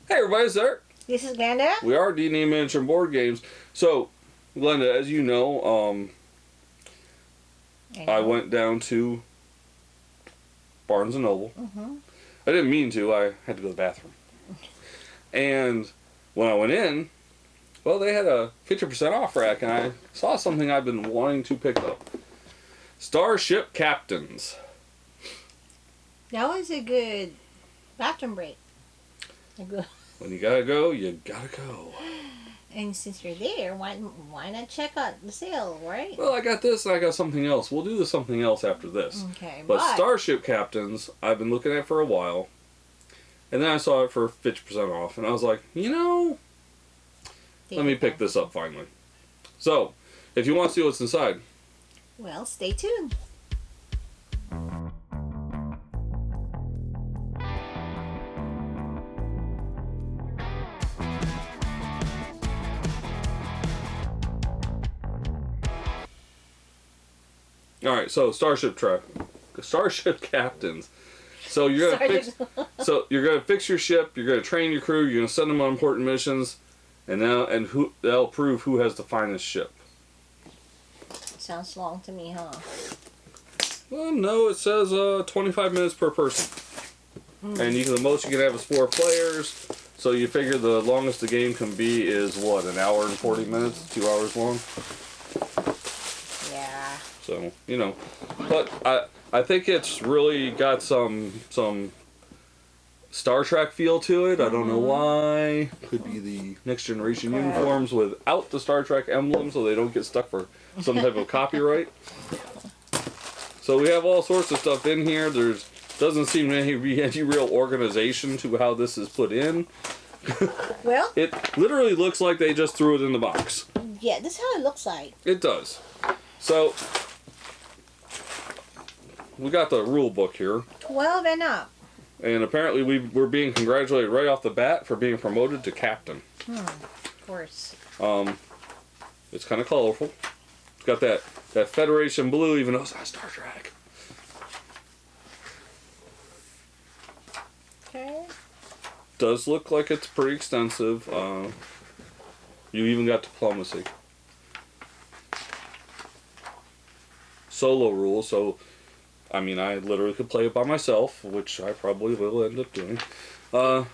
Hey everybody, it's Eric. This is Glenda. We are D&D Miniature Board Games. So, Glenda, as you know, I went down to Barnes & Noble. Mm-hmm. I didn't mean to. I had to go to the bathroom. And when I went in, well, they had a 50% off rack, and I saw something I've been wanting to pick up. Starship Captains. That was a good bathroom break. When you gotta go, you gotta go. And since you're there, why not check out the sale, right? Well, I got this and I got something else. We'll do the something else after this. Okay, But Starship Captains, I've been looking at for a while. And then I saw it for 50% off. And I was like, let me pick this up finally. So, if you want to see what's inside. Well, stay tuned. Alright, so Starship Captains. So you're gonna fix your ship, you're gonna train your crew, you're gonna send them on important missions, and they'll prove who has the finest ship. Sounds long to me, huh? Well, no, it says 25 minutes per person. And the most you can have is 4 players. So you figure the longest the game can be is what, an hour and 40 minutes, 2 hours long? Yeah. So, but I think it's really got some Star Trek feel to it. I don't know why. Could be the Next Generation uniforms without the Star Trek emblem, so they don't get stuck for some type of copyright. So we have all sorts of stuff in here. Doesn't seem to be any real organization to how this is put in. Well, it literally looks like they just threw it in the box. Yeah, this is how it looks like. It does. So we got the rule book here. 12 and up. And apparently we're being congratulated right off the bat for being promoted to captain. Of course. It's kind of colorful. It's got that Federation blue, even though it's not Star Trek. Okay. Does look like it's pretty extensive. You even got diplomacy. Solo rules, so I literally could play it by myself, which I probably will end up doing. And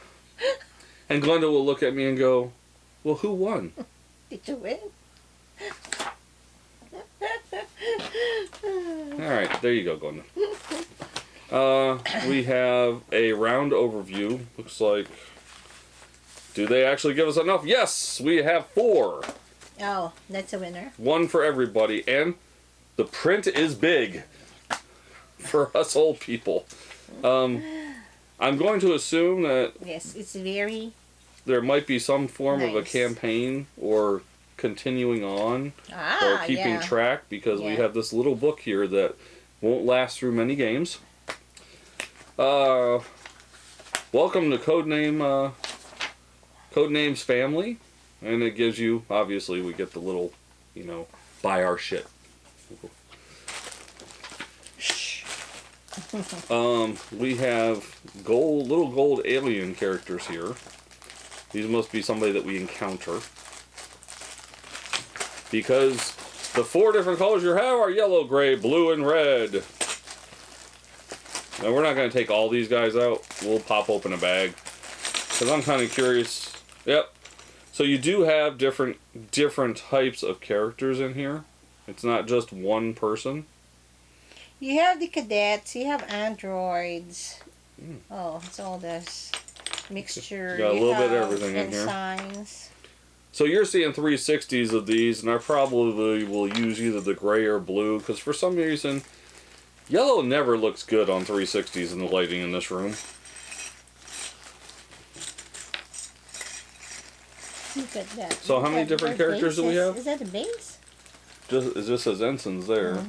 Glenda will look at me and go, well, who won? Did you win? Alright, there you go, Glenda. We have a round overview. Looks like... Do they actually give us enough? Yes! We have 4. Oh, that's a winner. 1 for everybody. And the print is big. For us old people. I'm going to assume that... Yes, it's very... There might be some form of a nice campaign or continuing on. Or keeping track, because we have this little book here that won't last through many games. Welcome to Codenames Family. And it gives you, obviously, we get the little, buy our shit. We have little gold alien characters here. These must be somebody that we encounter. Because the 4 different colors you have are yellow, gray, blue, and red. Now we're not going to take all these guys out. We'll pop open a bag. Because I'm kind of curious. Yep. So you do have different types of characters in here. It's not just one person. You have the cadets, you have androids. Oh, it's all this mixture. Got a little bit of everything in here. Signs. So you're seeing 360s of these, and I probably will use either the gray or blue, because for some reason, yellow never looks good on 360s in the lighting in this room. Look at that. So how many different characters do we have? Is that the base? It just says ensigns there.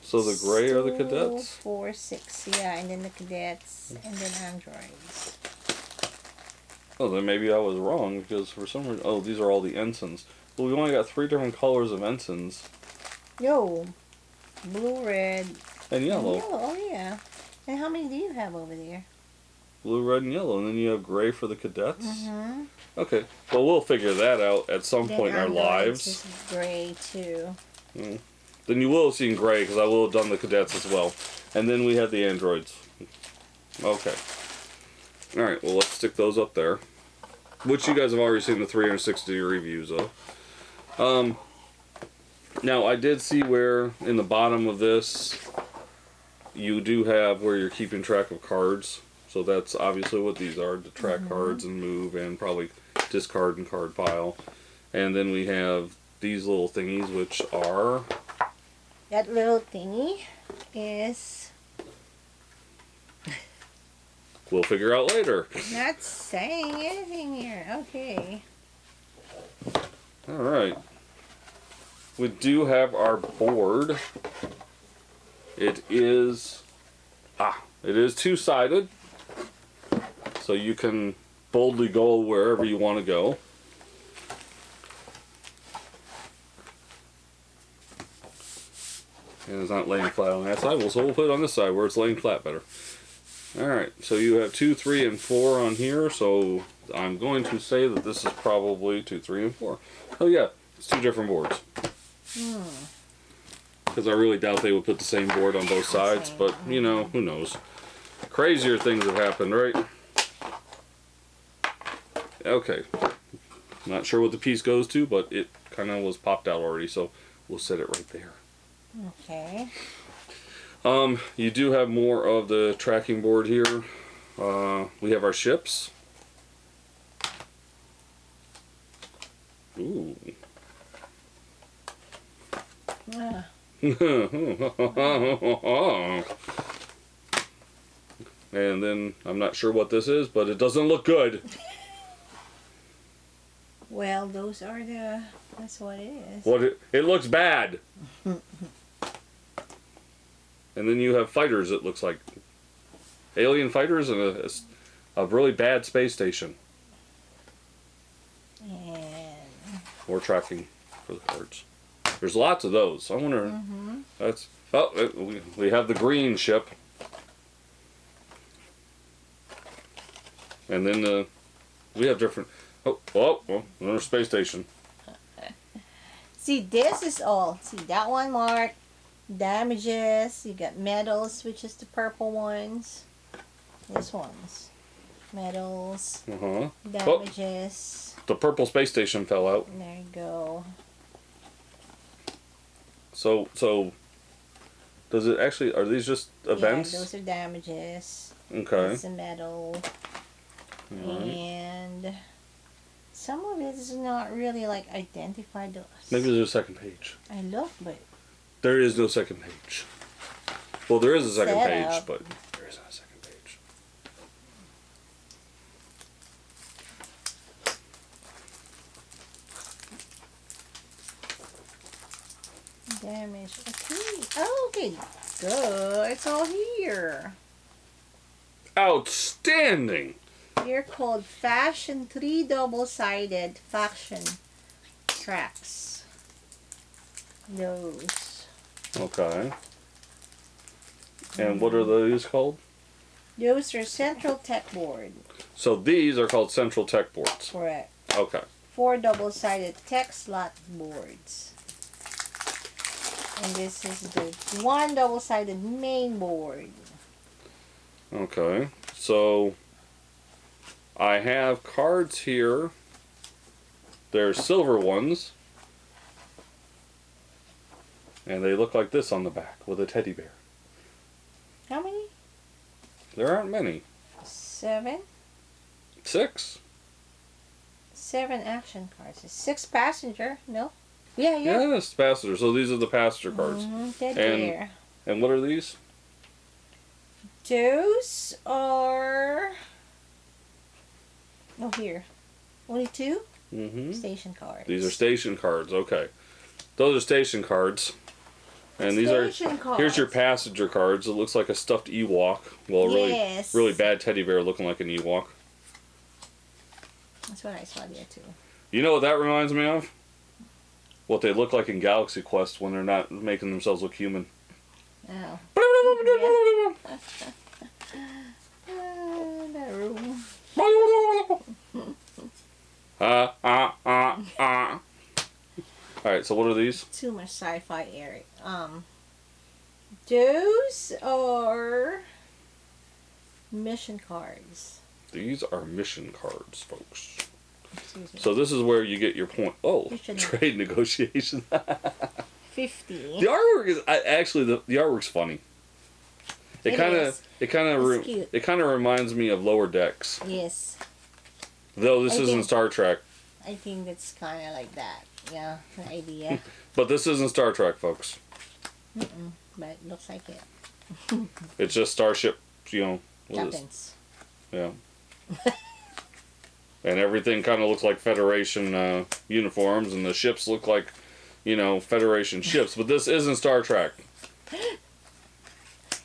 So the gray are the cadets? 2, 4, 6, yeah, and then the cadets, and then androids. Oh, then maybe I was wrong, because for some reason... Oh, these are all the ensigns. Well, we only got 3 different colors of ensigns. Yo, blue, red, And yellow. Oh, yeah. And how many do you have over there? blue, red, and yellow, and then you have gray for the cadets. Mm-hmm. Okay, well we'll figure that out at some Then point in our androids lives. is gray too. Then you will have seen gray because I will have done the cadets as well, and then we have the androids. Okay. All right. Well, let's stick those up there, which you guys have already seen the 360-degree views of. Now I did see where in the bottom of this you do have where you're keeping track of cards. So that's obviously what these are, to track cards and move and probably discard and card pile. And then we have these little thingies, which are... That little thingy is We'll figure out later. not saying anything here. Okay. Alright. We do have our board. It is two-sided. So you can boldly go wherever you want to go. And it's not laying flat on that side, so we'll put it on this side where it's laying flat better. Alright, so you have 2, 3, and 4 on here, so I'm going to say that this is probably 2, 3, and 4. Oh yeah, it's 2 different boards. Because I really doubt they would put the same board on both sides, but, you know, who knows. Crazier things have happened, right? Okay. Not sure what the piece goes to, but it kind of was popped out already, so we'll set it right there. Okay. You do have more of the tracking board here. We have our ships. Ooh. Ah. And then I'm not sure what this is, but it doesn't look good. Well, those are the. That's what it is. It looks bad. And then you have fighters. It looks like alien fighters and a really bad space station. And More tracking for the cards. There's lots of those. I wonder. That's we have the green ship. And then we have different. Well, another space station. see, this is all. See that one mark. Damages. You got medals, which is the purple ones. This one's medals. Damages. The purple space station fell out. There you go. So does it actually? Are these just events? Yeah, those are damages. Okay. It's a medal. And some of it is not really like identified. Maybe there's a second page. I look, but There is no second page. Well, there is a second page, Setup. but there isn't a second page. damage. Okay. Oh, okay. Good. It's all here. Outstanding! They're called Fashion 3 double-sided faction tracks. Those. Okay. And what are those called? Those are Central Tech board. So these are called Central Tech boards. Correct. Okay. 4 double-sided tech slot boards. And this is the 1 double-sided main board. Okay. So I have cards here. They're silver ones. And they look like this on the back with a teddy bear. How many? There aren't many. 7? 6. 7 action cards. 6 passenger. No? Yeah. Yes, passenger. So these are the passenger cards. Teddy bear. And what are these? Those are... Oh, here. Only 2? Station cards. These are station cards. Okay. Those are station cards. And these Station are... cards. Here's your passenger cards. It looks like a stuffed Ewok. Well, Yes. really bad teddy bear looking like an Ewok. That's what I saw there, too. You know what that reminds me of? What they look like in Galaxy Quest when they're not making themselves look human. Oh. That Alright, so what are these? Too much sci-fi, Eric. Those are mission cards. These are mission cards, folks. Excuse me. So this is where you get your point. Oh, Mission. trade negotiation. 50. The artwork is actually the artwork's funny. It kind of cute. it kind of reminds me of Lower Decks. Yes. Though this isn't Star Trek. I think that's kind of like that. Yeah, the idea. But this isn't Star Trek, folks. But it looks like it. It's just Starship, you know. Captains. Yeah. And everything kind of looks like Federation uniforms, and the ships look like, you know, Federation ships. But this isn't Star Trek.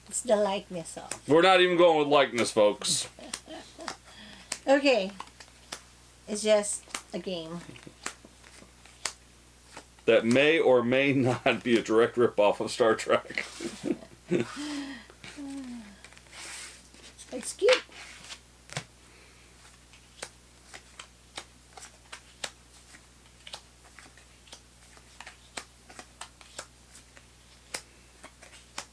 It's the likeness of. We're not even going with likeness, folks. Okay. It's just a game. That may or may not be a direct ripoff of Star Trek. It's cute.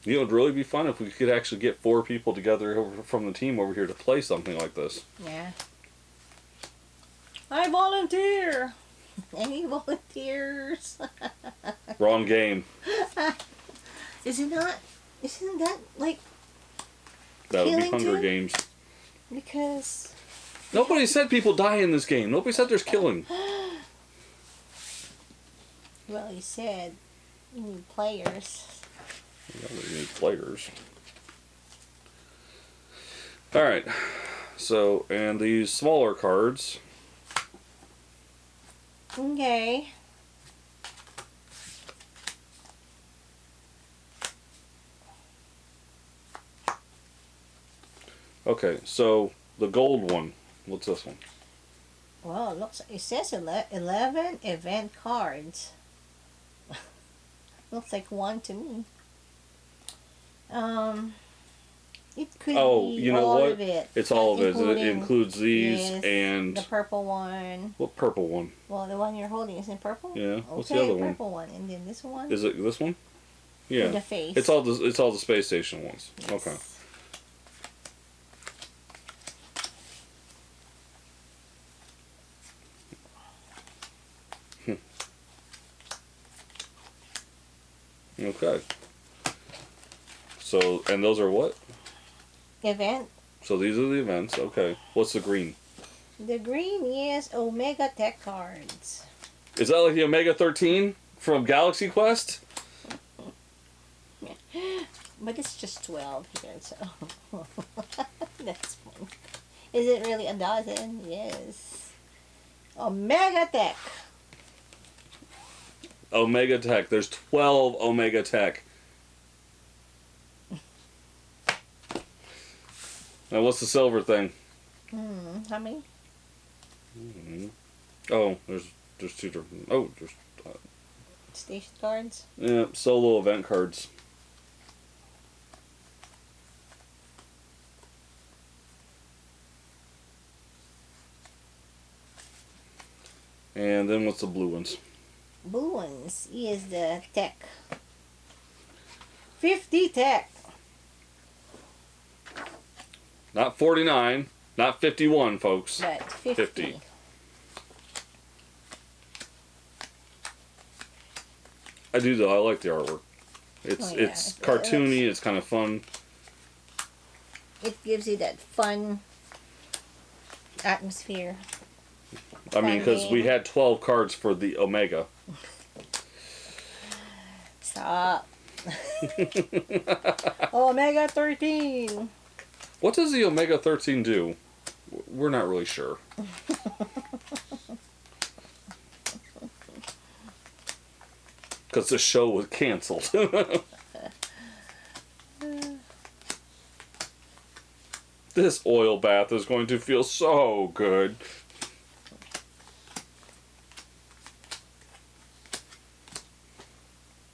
You know, it'd really be fun if we could actually get 4 people together over from the team over here to play something like this. Yeah. I volunteer. Any volunteers? Wrong game. Isn't that like That would be killing Hunger too? Games. Because Nobody said people die in this game. Nobody said there's killing. well, you said you need players. Yeah, we need players. Alright. So, and these smaller cards. Okay. Okay, so the gold one. What's this one? Well, it says 11 event cards. Looks like one to me. It could be you know all what? of it. It's all of it. It Including- includes these yes, and the purple one. what purple one? Well, the one you're holding is in purple. Yeah. What's the Okay, other one? purple one, and then this one. Is it this one? Yeah. With the face. It's all the space station ones. Yes. Okay. Okay. So, and those are what? Event. So these are the events. Okay. What's the green? The green is Omega Tech cards. Is that like the Omega 13 from Galaxy Quest? But it's just 12 here, so that's fun. Is it really a dozen? Yes. Omega Tech. Omega Tech. There's 12 Omega Tech. Now what's the silver thing? How many? Oh, there's two different. Oh, there's Station cards. yeah, solo event cards. And then what's the blue ones? Blue ones is the tech. 50 tech. Not 49, not 51, folks. But 50. 50. I do though. I like the artwork. It's Oh, yeah. it's cartoony. It's kind of fun. It gives you that fun atmosphere. I mean, because we Funny. had 12 cards for the Omega. Stop. Omega 13. What does the Omega 13 do? We're not really sure. Because the show was canceled. This oil bath is going to feel so good.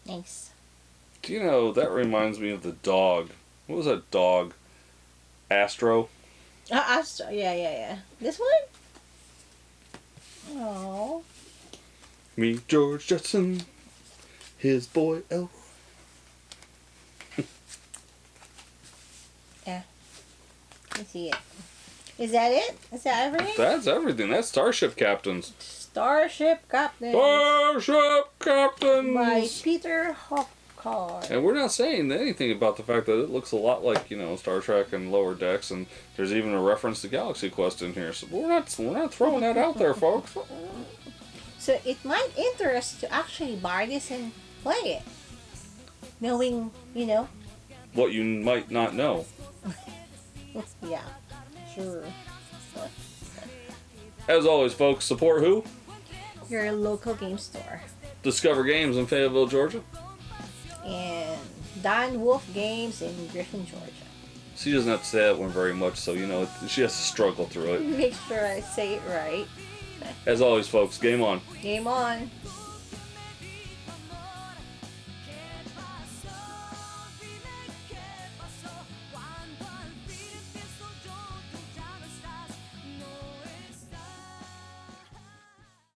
Nice. Do you know, that reminds me of the dog. What was that dog? Astro? Yeah. This one? Oh. Meet George Jetson, his boy elf. Yeah. Let's see it. Is that it? Is that everything? That's everything. That's Starship Captains. Starship Captain Starship Captains! by Peter Hopkins. And we're not saying anything about the fact that it looks a lot like, Star Trek and Lower Decks, and there's even a reference to Galaxy Quest in here. So we're not throwing that out there, folks. So it might interest to actually buy this and play it. Knowing, What you might not know. yeah, sure. As always, folks, support who? Your local game store. Discover Games in Fayetteville, Georgia. And Don Wolf Games in Griffin, Georgia. She doesn't have to say that one very much, so, she has to struggle through it. Make sure I say it right. As always, folks, game on. Game on.